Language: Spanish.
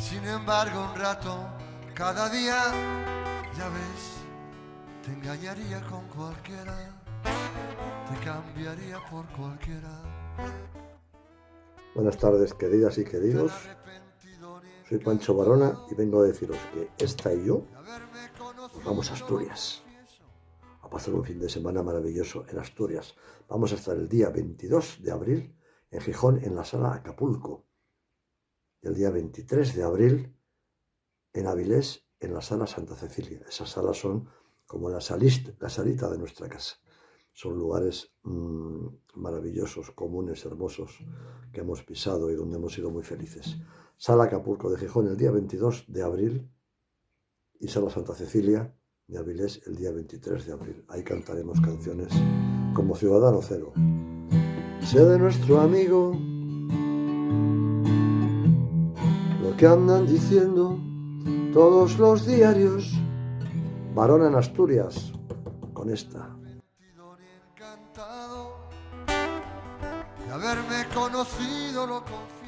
Sin embargo, un rato, cada día, ya ves, te engañaría con cualquiera, te cambiaría por cualquiera. Buenas tardes, queridas y queridos. Soy Pancho Varona y vengo a deciros que esta y yo nos vamos a Asturias a pasar un fin de semana maravilloso en Asturias. Vamos a estar el día 22 de abril en Gijón, en la Sala Acapulco, y el día 23 de abril en Avilés, en la Sala Santa Cecilia. Esas salas son como la salita de nuestra casa. Son lugares maravillosos, comunes, hermosos, que hemos pisado y donde hemos sido muy felices. Sala Acapulco de Gijón el día 22 de abril y Sala Santa Cecilia de Avilés el día 23 de abril. Ahí cantaremos canciones como Ciudadano Cero. Sé de nuestro amigo lo que andan diciendo todos los diarios. Varona en Asturias, con esta. De haberme conocido, lo confieso.